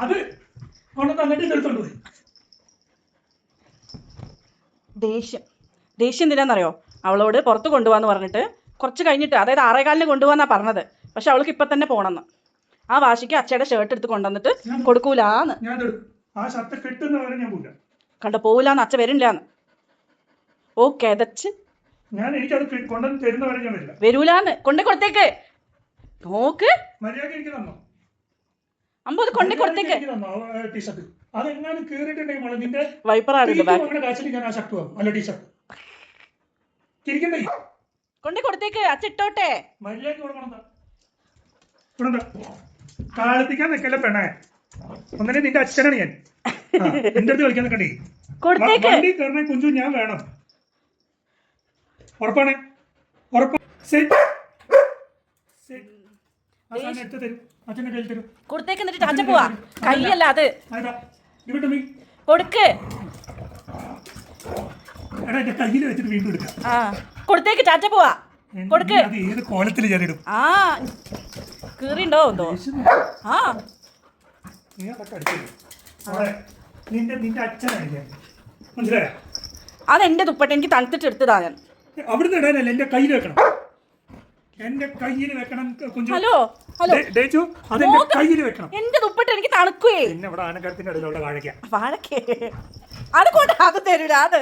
അത് കൊണ്ടുവന്ന് അങ്ങോട്ട് എടുത്തോണ്ട് പോയി. ദേഷ്യം എന്തിനാന്നറിയോ? അവളോട് പുറത്ത് കൊണ്ടുപോകാന്ന് പറഞ്ഞിട്ട് കുറച്ച് കഴിഞ്ഞിട്ട്, അതായത് 6:15 കൊണ്ടുപോകാന്നാ പറഞ്ഞത്. പക്ഷെ അവൾക്ക് ഇപ്പൊ തന്നെ പോണെന്ന്. ആ വാശിക്ക് അച്ഛയുടെ ഷർട്ട് എടുത്ത് കൊണ്ടുവന്നിട്ട് കൊടുക്കൂലാന്ന്. കണ്ട പോവില്ലാന്ന്, അച്ഛ വരില്ലാന്ന്. ഓ കെതച്ച് വരൂലാന്ന്. കൊണ്ടേ കൊടുത്തേക്ക്. നോക്ക് അമ്പോ, അത് കൊണ്ടേ കൊടുത്തേക്ക്. വൈപ്പറാണ് കൊണ്ടേ കൊടുത്തേക്ക്. അച്ഛ ഇട്ടോട്ടെ. കാലത്തിക്കാൻ നിക്കല്ലേ പെണ്ണേ. ഒന്നിനെ നിന്റെ അച്ഛനാണ് ഞാൻ. എന്റെ അടുത്ത് കളിക്കാൻ നിക്കണ്ടേ. വണ്ടി കയറണ കുഞ്ചു ഞാൻ വേണം. ഉറപ്പാണ്? കൊടുത്തേക്ക്. എന്നിട്ട് ചാച്ച പോവാ. കൈയല്ല അത്. കൊടുക്ക്. കയ്യിൽ വെച്ചിട്ട് വീണ്ടും എടുക്കാം. കൊടുത്തേക്ക്. ചാച്ച പോവാ. കൊടുക്ക്. ഏത് കോലത്തില് ഞാനിടും. കീറിണ്ടോ എന്തോ. നിന്റെ അച്ഛനാണ് ഞാൻ. മനസ്സിലായോ? അതെന്റെ ദുപ്പട്ട. എനിക്ക് തണുത്തിട്ട് എടുത്തതാ ഞാൻ. അവിടുന്ന് ഇടാനല്ല, എന്റെ കയ്യിൽ വെക്കണം. എന്റെ കയ്യിൽ വെക്കണം. ഹലോ അതെന്റെ കയ്യിൽ വെക്കണം. എന്റെ ദുപ്പട്ട എനിക്ക് തണുക്കുവേ. പിന്നെ ഇവിടെ ആനക്കരത്തിന്റെ ഇടയിലുള്ള വാഴക്കേ അത് കൊണ്ട് അത് തരൂല. അത്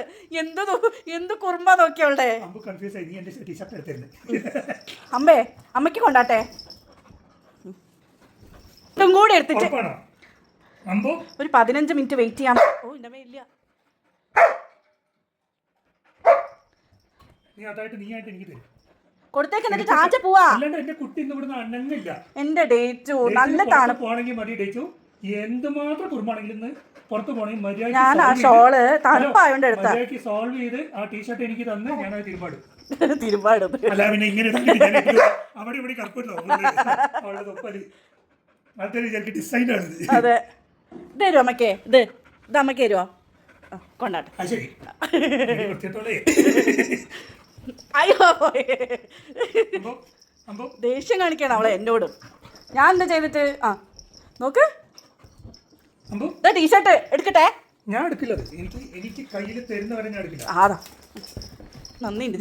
എന്ത് കുറുമ്പ നോക്കിയവളുടെ. അമ്മേ, അമ്മയ്ക്ക് കൊണ്ടാട്ടെ. ഇതും കൂടെ എടുത്തിട്ട് ഒരു 15 മിനിറ്റ് വെയിറ്റ് ചെയ്യാം. ഓ ഇന്നമേ ഇല്ല. കൊടുത്തേക്ക്. എന്നിട്ട് ചാച്ച പോവാ. എന്റെ ഡേറ്റു നല്ല തണുപ്പ്. എന്തുമാത്രം കുറുമ്പാണെങ്കിലും പുറത്ത് പോണെങ്കിൽ ഞാൻ ആ ഷോള് തണുപ്പായോണ്ട് എടുത്ത സോൾവ് ചെയ്ത് ആ ടീഷർട്ട് എനിക്ക് തന്ന് ഞാനത് തിരുമ്പാടും. അല്ല പിന്നെ ഇങ്ങനെ അവിടെ ഇവിടെ കറുപ്പല്ലോ. ഡിസൈൻ ആണ്. അതെ. ഇത് തരുമോ അമ്മക്കേ? ഇത് അമ്മക്ക് തരുമോ? കൊണ്ടാട്ടെ. അയ്യോ, ദേഷ്യം കാണിക്കണം അവളെ എന്നോടും. ഞാൻ എന്താ ചെയ്തിട്ട്? നോക്ക്, ടീഷർട്ട് എടുക്കട്ടെ. ഞാൻ എടുക്കില്ല. എനിക്ക് കയ്യിൽ തരുന്നവരെ ഞാൻ എടുക്കില്ല. നന്ദിയുണ്ട്.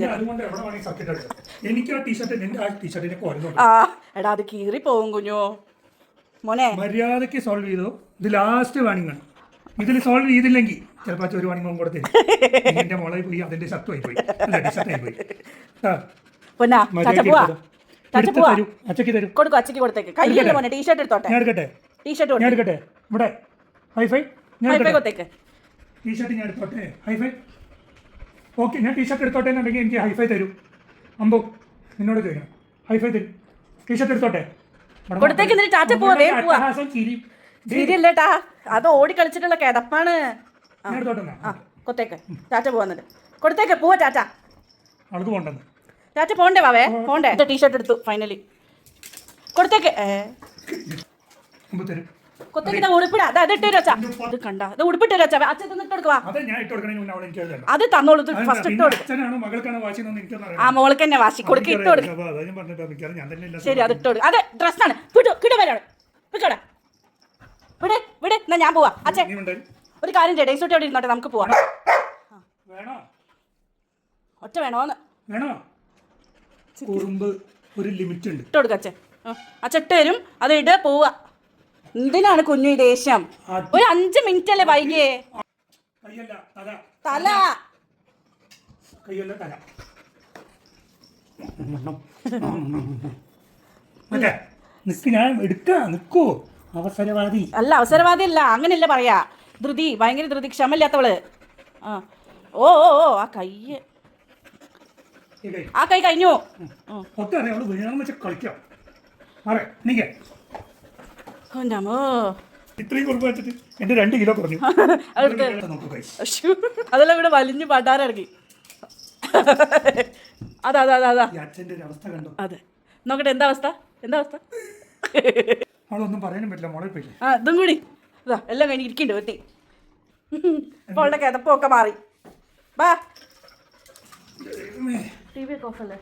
എടാ അത് കീറി പോകും കുഞ്ഞോ. മോനെ മര്യാദക്ക് സോൾവ് ചെയ്തോ. ഇത് ലാസ്റ്റ് വാണിംഗ് ആണ്. ഇതിൽ സോൾവ് ചെയ്തില്ലെങ്കിൽ ചിലപ്പോൾ ഒരു വാണിംഗ് കൂടെ തരും. എന്റെ മോളെ പോയി അതിന്റെ ഷർട്ടുമായി പോയി. അച്ചക്ക് തരും. കൊടുക്കും. അച്ചക്ക് കൊടുത്തേക്ക്. കയ്യല്ല മോനെ. ടീഷർട്ട് എടുത്തോട്ടെ. ഞാൻ എടുക്കട്ടെ. ടീഷർട്ട് ഞാൻ എടുക്കട്ടെ. ഇവിടെ ഹൈഫൈ കൊടുത്തേക്ക്. ടീഷർട്ട് ഞാൻ എടുത്തോട്ടെ. Hi-fi okay. ഞാൻ ടീഷർട്ട് എടുത്തോട്ടെ എന്നുണ്ടെങ്കിൽ എനിക്ക് ഹൈഫൈ തരും. അമ്പോ നിന്നോട് ചോദിക്കണം. ഹൈഫൈ തരും. ടീഷർട്ട് എടുത്തോട്ടെ. കൊടുത്തേക്ക്. ശരിയല്ലേട്ടാ, അത് ഓടി കളിച്ചിട്ടുള്ള കിടപ്പാണ്. കൊത്തേക്ക്. ടാറ്റ പോവാന്നിട്ട് കൊടുത്തേക്ക്. പോവാ ടാറ്റ. ടാറ്റ പോണ്ടേ വാവേ? പോണ്ടേ? ടീഷർട്ട് എടുത്തു ഫൈനലി. കൊടുത്തേക്ക്. കൊത്തേക്ക്. ഉടുപ്പിടാ. അത് ഇട്ട് തരും അച്ഛാ. ഇത് കണ്ട. അത് ഉടുപ്പിട്ട് തരും അച്ഛാ. അച്ഛൻ ഇട്ട് കൊടുക്കുക. അത് തന്നോളൂ. ഫസ്റ്റ് ഇട്ട് കൊടുക്കും. മോൾക്ക് തന്നെ വാശി കൊടുക്ക. ഇട്ട് കൊടുക്കും. ശരി, അത് ഇട്ട് കൊടുക്കും. അത് ഡ്രസ്സാണ്. വിട. എന്നാ ഞാൻ പോവാ. അച്ഛൻ ഒരു കാര്യം ചെയ്യട്ടെ. ഡേസൂട്ടി അവിടെ ഇരുന്നോട്ടെ. നമുക്ക് പോവാം. ഒറ്റ വേണോന്ന് ഒരു ലിമിറ്റ് ഉണ്ട്. ഇട്ട് കൊടുക്ക അച്ഛൻ. അച്ഛൻ ഇട്ട് തരും. അത് ഇട പോവാ. എന്തിനാണ് കുഞ്ഞു ഈ ദേഷ്യം? ഒരു 5 മിനിറ്റ് അല്ലേ വൈകിയേ? തല അവസരവാദി അല്ല. അവസരവാദി അല്ല, അങ്ങനെയല്ല പറയാ. ധൃതി, ഭയങ്കര ധൃതി, ക്ഷമയില്ലാത്തവള്. ഓ ആ കൈ കഴിഞ്ഞു. എന്റെ 2 കിലോ കുറഞ്ഞു. അതെല്ലാം ഇവിടെ വലിഞ്ഞു പണ്ടാരിറങ്ങി. അതാ അതെ. നോക്കട്ടെ എന്താ അവസ്ഥ. അവളൊന്നും പറയാനും പറ്റില്ല. മോളെ പോയി. ഇതും കൂടി എല്ലാം കഴിഞ്ഞ് ഇരിക്കണ്ടോ എത്തി. ഇപ്പൊ അവളുടെ കിതപ്പൊക്കെ മാറി. ബാ. TV ഒക്കെ ഓഫല്ലേ?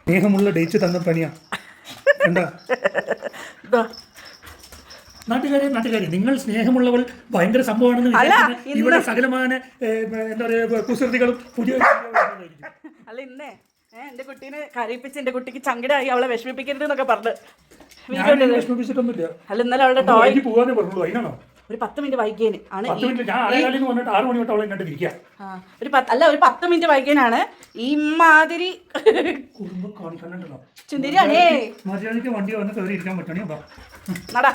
സ്നേഹമുള്ള ഡേറ്റ് തന്ന പണിയാ. നാട്ടുകാരെ നിങ്ങൾ സ്നേഹമുള്ളവൾ ഭയങ്കര സംഭവമാണെന്ന് വിചാരിക്കുന്ന ഇവിടെ സകലമാന എന്താ പറയുക കുസൃതികളും പുതിയ അല്ല ഇന്നേ എന്റെ കുട്ടീനെ കരയിപ്പിച്ച് എന്റെ കുട്ടിക്ക് ചങ്കടായി അവളെ വിഷമിപ്പിക്കരുത് എന്നൊക്കെ പറഞ്ഞു. വിഷമിപ്പിച്ചിട്ടൊന്നുമില്ല. അല്ല ഇന്നലെ അവളുടെ ടോയ് പോവാന്നേ പറഞ്ഞുള്ളൂ. അതിനാണോ ഒരു 10 മിനിറ്റ് വൈകിയേന് ആണ് ഞാൻ 6 മണി തൊട്ട് അവളെ ഇങ്ങോട്ട് ഇരിക്കുക. ഒരു 10 മിനിറ്റ് വൈകിയനാണ് ഈ മാതിരി കുടുംബം കാണിക്കണ്ടോ ചുന്തിരിയാണേ. മര്യാദയ്ക്ക് വണ്ടി വന്ന് കയറി ഇരിക്കാൻ പറ്റണേ. നടാ